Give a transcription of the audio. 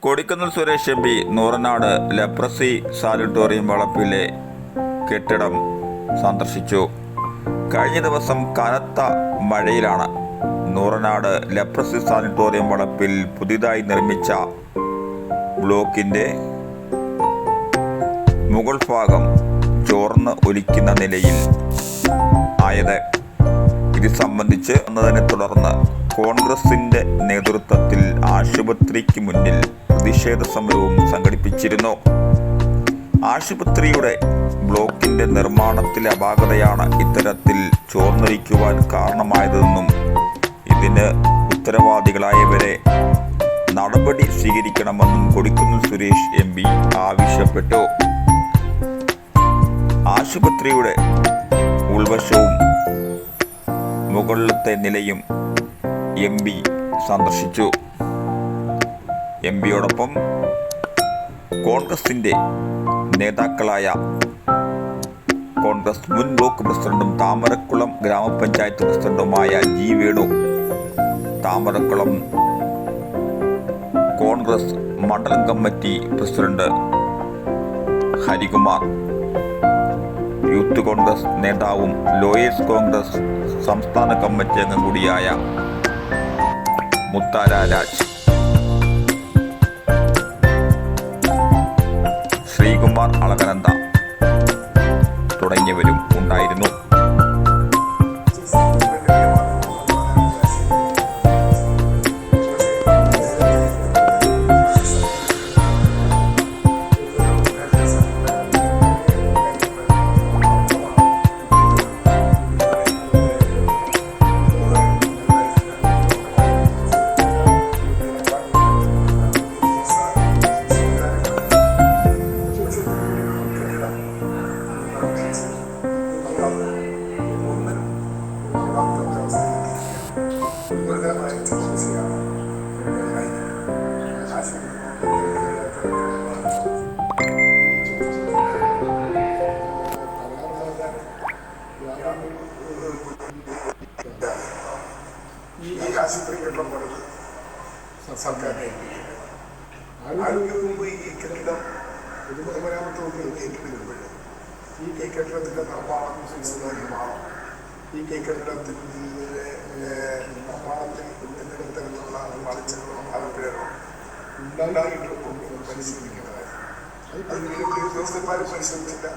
Kodikunnil Suresh M P Nooranad leprosy sanatorium വളപ്പിലെ കെട്ടിടം സന്ദർശിച്ചു. കഴിഞ്ഞ ദിവസം കനത്ത മഴയിലാണ് നൂറനാട് ലെപ്രസി സാനിറ്റോറിയം വളപ്പിൽ പുതിയതായി നിർമ്മിച്ച ബ്ലോക്കിന്റെ മുകൾ ഭാഗം ചോർന്ന് ഒലിക്കുന്ന നിലയിൽ ആയത്. ഇത് സംബന്ധിച്ച് വന്നതിനെ തുടർന്ന് കോൺഗ്രസിന്റെ നേതൃത്വത്തിൽ ആശുപത്രിക്ക് മുന്നിൽ പ്രതിഷേധ സമരവും സംഘടിപ്പിച്ചിരുന്നു. ആശുപത്രിയുടെ ബ്ലോക്കിന്റെ നിർമ്മാണത്തിലെ അപാകതയാണ് ഇത്തരത്തിൽ ചോർന്നൊലിക്കുവാൻ കാരണമായതെന്നും ഇതിന് ഉത്തരവാദികളായവരെ നടപടി സ്വീകരിക്കണമെന്നും കൊടിക്കുന്നിൽ സുരേഷ് എം പി ആവശ്യപ്പെട്ടു. ആശുപത്രിയുടെ ഉൾവശവും മുകളിലത്തെ നിലയും എം പി സന്ദർശിച്ചു. എം പിയോടൊപ്പം കോൺഗ്രസിന്റെ നേതാക്കളായ കോൺഗ്രസ് മുൻ ബ്ലോക്ക് പ്രസിഡന്റും താമരക്കുളം ഗ്രാമപഞ്ചായത്ത് പ്രസിഡന്റുമായ ജി വേണു, താമരക്കുളം കോൺഗ്രസ് മണ്ഡലം committee president Harikumar, youth Congress നേതാവും ലോയേഴ്സ് കോൺഗ്രസ് സംസ്ഥാന കമ്മിറ്റി അംഗം കൂടിയായ മുത്താര രാജ്, ശ്രീകുമാർ അളകനന്ദ തുടങ്ങിയവരും ഉണ്ടായിരുന്നു. ഈ ആശുപത്രിക്കെല്ലാം പണിത് സർക്കാരിനെ ആരോഗ്യ മുമ്പ് ഈ കെട്ടിടം പൊതുമരാമത്ത് വകുപ്പ് ഏറ്റെടുക്കുമ്പോൾ ഈ കെട്ടിടത്തിൻ്റെ നിർമ്മാണം സുനിശ്ചിതമാണ്. ഈ കെട്ടിടത്തിൻ്റെ നിർമ്മാണത്തിൽ എന്തെങ്കിലും തരത്തിലുള്ള പാളിച്ചകളോ ആലപ്പുഴകളോ ഉണ്ടായിട്ടുണ്ടോ പരിശോധിക്കേണ്ടതായി. അത് ഉദ്യോഗസ്ഥന്മാർ പരിശോധിച്ചില്ല.